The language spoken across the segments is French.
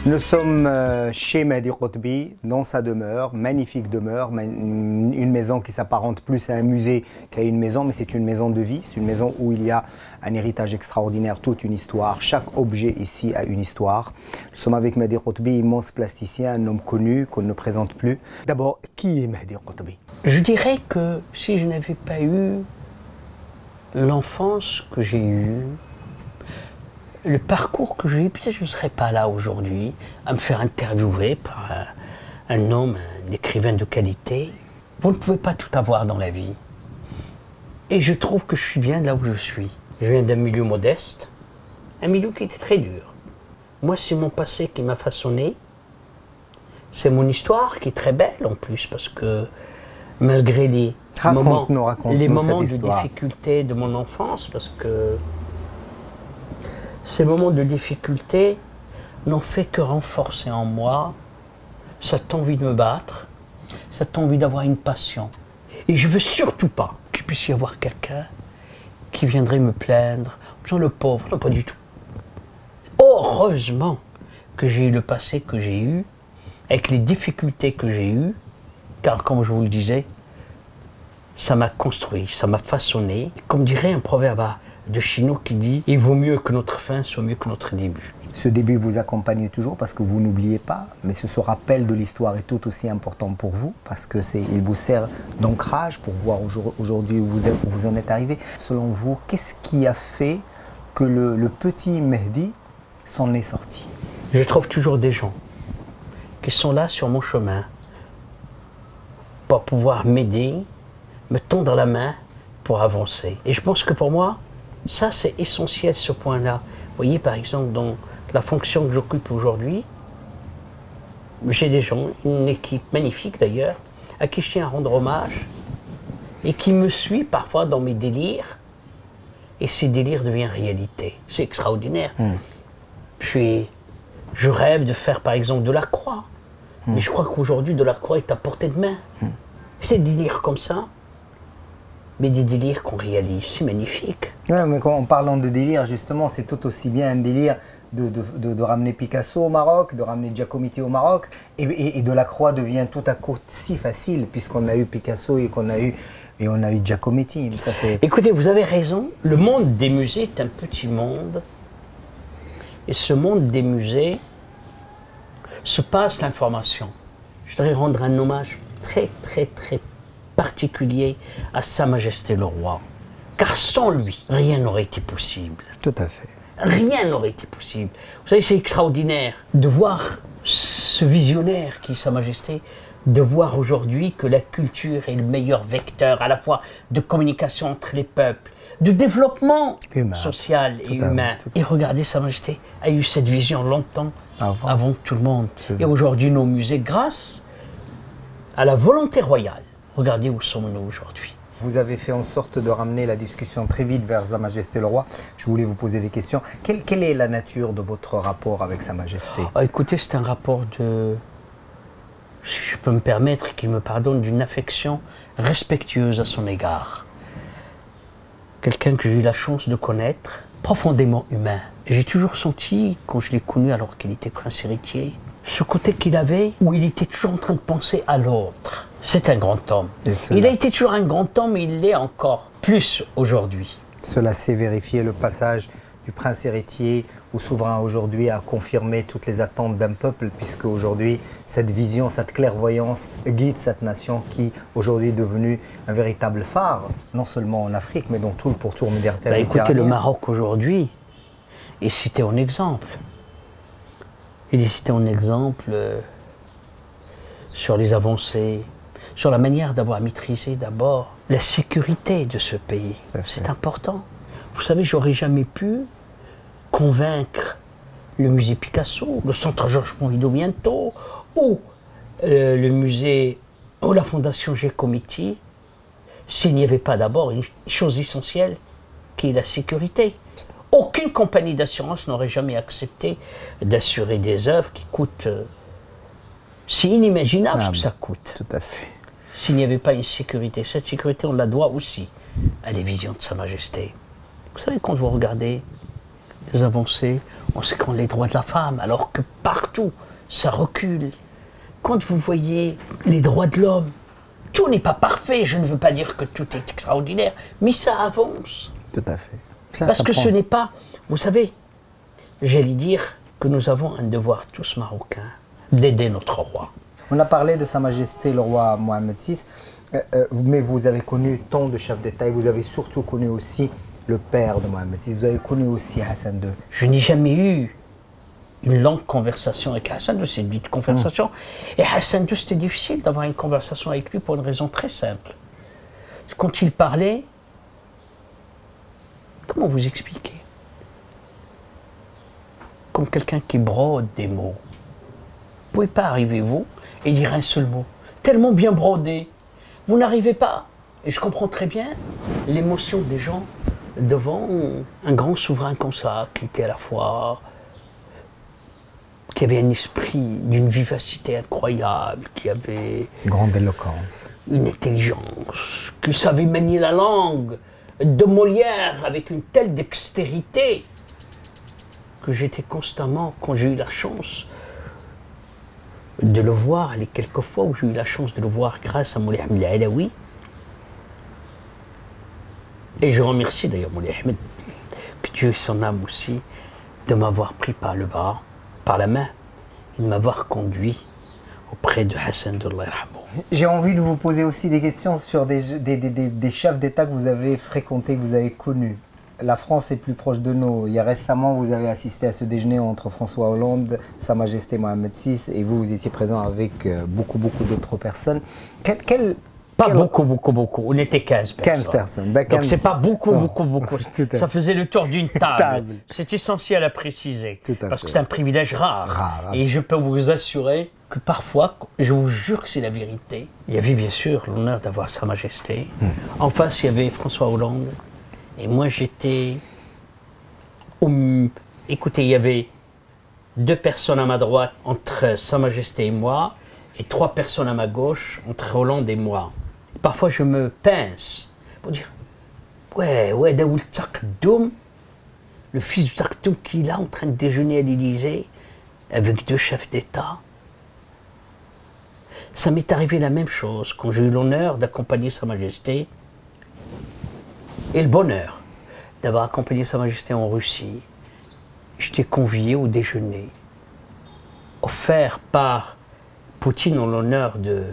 Nous sommes chez Mehdi Qotbi, dans sa demeure, magnifique demeure, une maison qui s'apparente plus à un musée qu'à une maison, mais c'est une maison de vie, c'est une maison où il y a un héritage extraordinaire, toute une histoire. Chaque objet ici a une histoire. Nous sommes avec Mehdi Qotbi, immense plasticien, un homme connu qu'on ne présente plus. D'abord, qui est Mehdi Qotbi? Je dirais que si je n'avais pas eu l'enfance que j'ai eue, le parcours que j'ai eu, peut-être je ne serais pas là aujourd'hui à me faire interviewer par un homme, un écrivain de qualité. Vous ne pouvez pas tout avoir dans la vie. Et je trouve que je suis bien là où je suis. Je viens d'un milieu modeste, un milieu qui était très dur. Moi, c'est mon passé qui m'a façonné. C'est mon histoire qui est très belle en plus, parce que malgré les moments de difficulté de mon enfance, parce que ces moments de difficulté n'ont fait que renforcer en moi cette envie de me battre, cette envie d'avoir une passion. Et je ne veux surtout pas qu'il puisse y avoir quelqu'un qui viendrait me plaindre, en disant le pauvre, non pas du tout. Heureusement que j'ai eu le passé que j'ai eu, avec les difficultés que j'ai eues, car comme je vous le disais, ça m'a construit, ça m'a façonné. Comme dirait un proverbe de Chino qui dit « Il vaut mieux que notre fin soit mieux que notre début ». Ce début vous accompagne toujours parce que vous n'oubliez pas, mais ce rappel de l'histoire est tout aussi important pour vous parce que il vous sert d'ancrage pour voir aujourd'hui où vous en êtes arrivé. Selon vous, qu'est-ce qui a fait que le petit Mehdi s'en est sorti? Je trouve toujours des gens qui sont là sur mon chemin pour pouvoir m'aider, me tendre la main pour avancer. Et je pense que pour moi, ça c'est essentiel ce point-là. Vous voyez par exemple dans la fonction que j'occupe aujourd'hui, j'ai des gens, une équipe magnifique d'ailleurs, à qui je tiens à rendre hommage et qui me suit parfois dans mes délires et ces délires deviennent réalité. C'est extraordinaire. Je rêve de faire par exemple de la croix, mais je crois qu'aujourd'hui de la croix est à portée de main. C'est des délires comme ça. Mais des délires qu'on réalise, c'est magnifique. Ouais, mais en parlant de délire, justement, c'est tout aussi bien un délire de ramener Picasso au Maroc, de ramener Giacometti au Maroc, et Delacroix devient tout à coup si facile, puisqu'on a eu Picasso et on a eu Giacometti. Ça, écoutez, vous avez raison, le monde des musées est un petit monde, et ce monde des musées se passe l'information. Je voudrais rendre un hommage très particulier à Sa Majesté le Roi. Car sans lui, rien n'aurait été possible. Tout à fait. Rien n'aurait été possible. Vous savez, c'est extraordinaire de voir ce visionnaire qui est Sa Majesté, de voir aujourd'hui que la culture est le meilleur vecteur à la fois de communication entre les peuples, de développement social et humain. Et regardez, Sa Majesté a eu cette vision longtemps avant tout le monde. Et aujourd'hui, nos musées, grâce à la volonté royale, regardez où sommes-nous aujourd'hui. Vous avez fait en sorte de ramener la discussion très vite vers Sa Majesté le Roi. Je voulais vous poser des questions. Quelle est la nature de votre rapport avec Sa Majesté? Écoutez, c'est un rapport de, si je peux me permettre, qu'il me pardonne, d'une affection respectueuse à son égard. Quelqu'un que j'ai eu la chance de connaître, profondément humain. J'ai toujours senti, quand je l'ai connu alors qu'il était prince héritier, ce côté qu'il avait où il était toujours en train de penser à l'autre. C'est un grand homme. Il a été toujours un grand homme, mais il l'est encore plus aujourd'hui. Cela s'est vérifié, le passage du prince héritier au souverain aujourd'hui a confirmé toutes les attentes d'un peuple, puisque aujourd'hui, cette vision, cette clairvoyance guide cette nation qui aujourd'hui est devenue un véritable phare, non seulement en Afrique, mais dans tout le pourtour méditerranéen. Écoutez, le Maroc aujourd'hui est cité en exemple. Il est cité en exemple sur les avancées, sur la manière d'avoir maîtrisé d'abord la sécurité de ce pays. C'est important. Vous savez, j'aurais jamais pu convaincre le musée Picasso, le centre Georges Pompidou bientôt, ou le musée, ou la fondation Giacometti, s'il n'y avait pas d'abord une chose essentielle qui est la sécurité. Aucune compagnie d'assurance n'aurait jamais accepté d'assurer des œuvres qui coûtent... c'est inimaginable ce que ça coûte. Tout à fait. S'il n'y avait pas une sécurité. Cette sécurité, on la doit aussi à les visions de Sa Majesté. Vous savez, quand vous regardez les avancées en ce qui concerne les droits de la femme, alors que partout, ça recule. Quand vous voyez les droits de l'homme, tout n'est pas parfait, je ne veux pas dire que tout est extraordinaire, mais ça avance. Tout à fait. Parce que ce n'est pas, vous savez, j'allais dire que nous avons un devoir tous marocains d'aider notre roi. On a parlé de Sa Majesté le roi Mohamed VI, mais vous avez connu tant de chefs d'État et vous avez surtout connu aussi le père de Mohamed VI, vous avez connu aussi Hassan II. Je n'ai jamais eu une longue conversation avec Hassan II, c'est une petite conversation. Et Hassan II, c'était difficile d'avoir une conversation avec lui pour une raison très simple. Quand il parlait, comment vous expliquer? Comme quelqu'un qui brode des mots. Vous ne pouvez pas arriver, vous, et dire un seul mot. Tellement bien brodé. Vous n'arrivez pas. Et je comprends très bien l'émotion des gens devant un grand souverain comme ça, qui était à la fois, qui avait un esprit d'une vivacité incroyable, qui avait Une grande éloquence. une intelligence, qui savait manier la langue de Molière avec une telle dextérité que j'étais constamment, quand j'ai eu la chance de le voir, les quelques fois où j'ai eu la chance de le voir grâce à Moulay Ahmed Alaoui, et je remercie d'ailleurs Moulay Ahmed, que Dieu ait son âme aussi, de m'avoir pris par le bras, par la main, et de m'avoir conduit auprès de Hassan II. J'ai envie de vous poser aussi des questions sur des chefs d'État que vous avez fréquentés, que vous avez connus. La France est plus proche de nous. Il y a récemment, vous avez assisté à ce déjeuner entre François Hollande, Sa Majesté Mohamed VI, et vous étiez présent avec beaucoup d'autres personnes. Beaucoup. On était 15 personnes. 15 personnes. Donc c'est pas beaucoup. fait. Ça faisait le tour d'une table. C'est essentiel à préciser. Parce que c'est un privilège rare. Et je peux vous assurer que parfois, je vous jure que c'est la vérité, il y avait bien sûr l'honneur d'avoir Sa Majesté. En face, il y avait François Hollande. Et moi, j'étais... Écoutez, il y avait 2 personnes à ma droite entre Sa Majesté et moi, et 3 personnes à ma gauche entre Hollande et moi. Parfois, je me pince pour dire ouais, Daoul Taqaddoum, le fils du Taqaddoum qui est là en train de déjeuner à l'Élysée avec 2 chefs d'État. Ça m'est arrivé la même chose quand j'ai eu l'honneur d'accompagner Sa Majesté et le bonheur d'avoir accompagné Sa Majesté en Russie. J'étais convié au déjeuner offert par Poutine en l'honneur de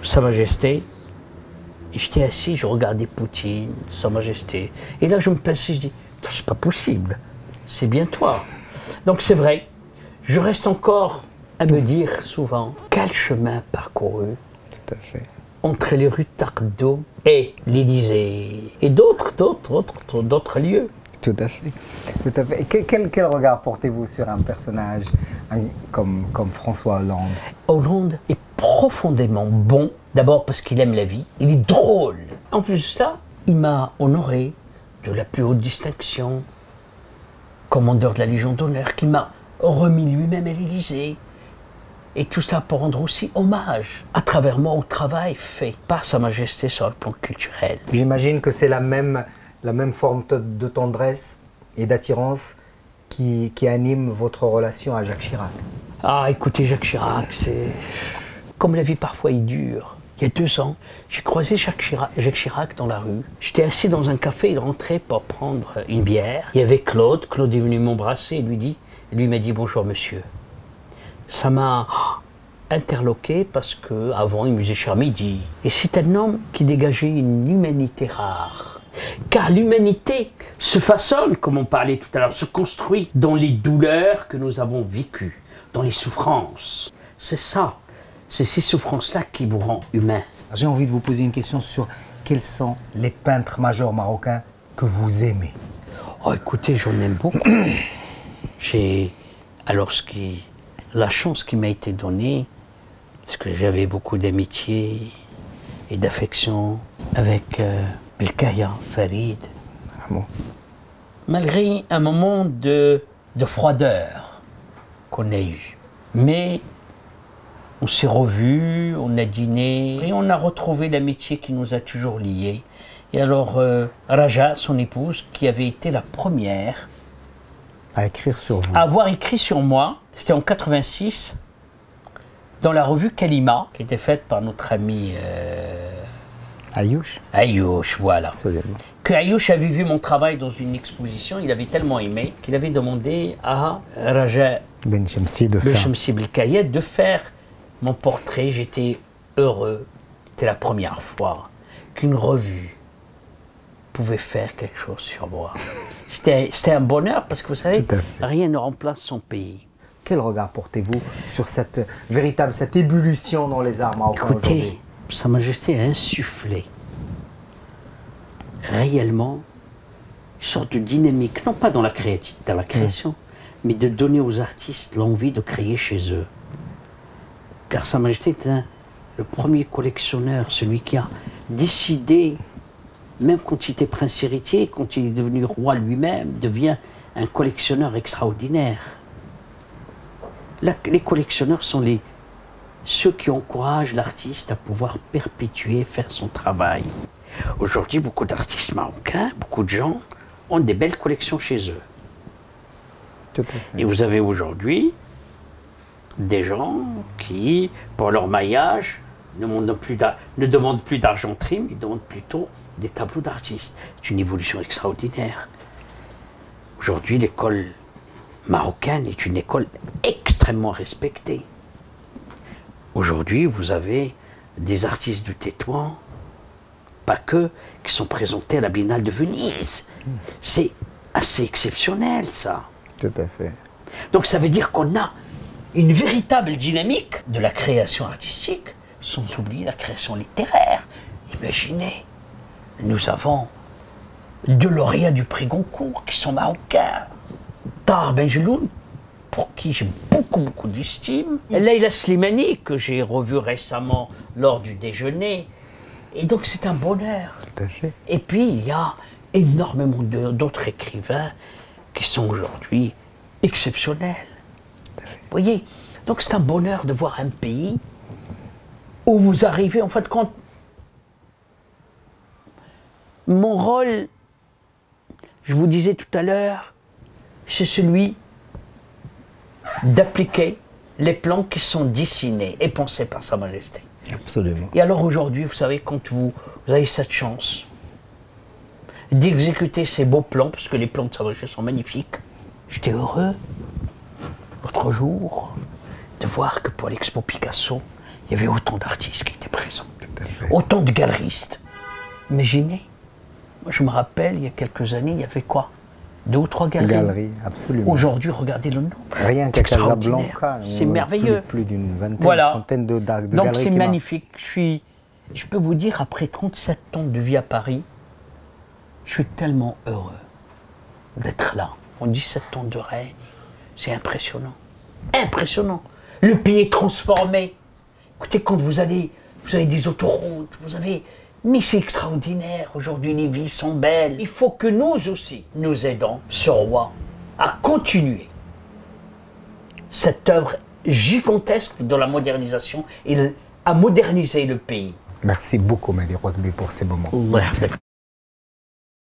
Sa Majesté. Et j'étais assis, je regardais Poutine, Sa Majesté. Et là, je me plaçais, je dis, c'est pas possible, c'est bien toi. Donc c'est vrai, je reste encore à me dire souvent, quel chemin parcouru. Tout à fait. Entre les rues de Taqaddoum et l'Élysée, et d'autres lieux. Tout à fait. Tout à fait. Quel regard portez-vous sur un personnage comme François Hollande? Hollande est profondément bon, d'abord parce qu'il aime la vie, il est drôle. En plus de ça, il m'a honoré de la plus haute distinction, commandeur de la Légion d'honneur, qu'il m'a remis lui-même à l'Élysée. Et tout cela pour rendre aussi hommage, à travers moi, au travail fait par Sa Majesté sur le plan culturel. J'imagine que c'est la même forme de tendresse et d'attirance qui anime votre relation à Jacques Chirac. Ah, écoutez, Jacques Chirac, c'est... Comme la vie parfois est dure. Il y a 2 ans, j'ai croisé Jacques Chirac dans la rue. J'étais assis dans un café, il rentrait pour prendre une bière. Il y avait Claude est venu m'embrasser et lui m'a dit « Bonjour monsieur ». Ça m'a interloqué parce qu'avant, il me disait « cher midi ». Et c'est un homme qui dégageait une humanité rare. Car l'humanité se façonne, comme on parlait tout à l'heure, se construit dans les douleurs que nous avons vécues, dans les souffrances. C'est ça, c'est ces souffrances-là qui vous rendent humain. J'ai envie de vous poser une question sur quels sont les peintres majeurs marocains que vous aimez. Oh, écoutez, j'en aime beaucoup. La chance qui m'a été donnée, c'est que j'avais beaucoup d'amitié et d'affection avec Belkaya, Farid. Bon. Malgré un moment de froideur qu'on a eu. Mais on s'est revus, on a dîné et on a retrouvé l'amitié qui nous a toujours liés. Et alors Raja, son épouse, qui avait été la première À écrire sur vous. à avoir écrit sur moi. C'était en 86, dans la revue Kalima, qui était faite par notre ami Ayouch. Ayouch, voilà. Absolument. Que Ayouch avait vu mon travail dans une exposition, il avait tellement aimé qu'il avait demandé à Raja Ben Chemsi de faire. Belchamsi Belkayed de faire mon portrait. J'étais heureux. C'était la première fois qu'une revue pouvait faire quelque chose sur moi. C'était un bonheur parce que vous savez, Tout à fait. rien ne remplace son pays. Quel regard portez-vous sur cette ébullition dans les arts marocains aujourd'hui? Écoutez, Sa Majesté a insufflé réellement une sorte de dynamique, non pas dans la création, mais de donner aux artistes l'envie de créer chez eux. Car Sa Majesté est le premier collectionneur, celui qui a décidé, même quand il était prince héritier, quand il est devenu roi lui-même, devient un collectionneur extraordinaire. Là, les collectionneurs sont ceux qui encouragent l'artiste à pouvoir perpétuer, faire son travail. Aujourd'hui, beaucoup d'artistes marocains, beaucoup de gens ont des belles collections chez eux. Tout à fait. Et vous avez aujourd'hui des gens qui, pour leur maillage, ne demandent plus d'argenterie, mais ils demandent plutôt des tableaux d'artistes. C'est une évolution extraordinaire. Aujourd'hui, l'école marocaine est une école extrêmement respectée. Aujourd'hui, vous avez des artistes du Tétouan, pas que, qui sont présentés à la Biennale de Venise. C'est assez exceptionnel, ça. Tout à fait. Donc ça veut dire qu'on a une véritable dynamique de la création artistique, sans oublier la création littéraire. Imaginez, nous avons deux lauréats du prix Goncourt qui sont marocains. Tahar Benjeloun, pour qui j'ai beaucoup d'estime. Leïla Slimani, que j'ai revu récemment lors du déjeuner. Et donc c'est un bonheur. Tout à fait. Et puis il y a énormément d'autres écrivains qui sont aujourd'hui exceptionnels. Vous voyez, donc c'est un bonheur de voir un pays où vous arrivez, en fin de compte, mon rôle, je vous disais tout à l'heure, c'est celui d'appliquer les plans qui sont dessinés et pensés par Sa Majesté. Absolument. Et alors aujourd'hui, vous savez, quand vous avez cette chance d'exécuter ces beaux plans, parce que les plans de Sa Majesté sont magnifiques, j'étais heureux, l'autre jour, de voir que pour l'Expo Picasso, il y avait autant d'artistes qui étaient présents, Tout à fait. autant de galeristes. Imaginez, moi je me rappelle, il y a quelques années, il y avait quoi? 2 ou 3 galeries. Galerie, absolument. Aujourd'hui, regardez le nombre. Rien C'est qu'à extraordinaire. Casablanca, C'est merveilleux. Plus d'une vingtaine, Voilà. trentaine de galeries. Donc c'est qui magnifique. Je peux vous dire, après 37 ans de vie à Paris, je suis tellement heureux d'être là. En 17 ans de règne, c'est impressionnant. Impressionnant. Le pays est transformé. Écoutez, quand vous avez des autoroutes, mais c'est extraordinaire. Aujourd'hui, les villes sont belles. Il faut que nous aussi, nous aidons ce roi à continuer cette œuvre gigantesque de la modernisation et à moderniser le pays. Merci beaucoup, Mehdi Rohtabi, pour ces moments.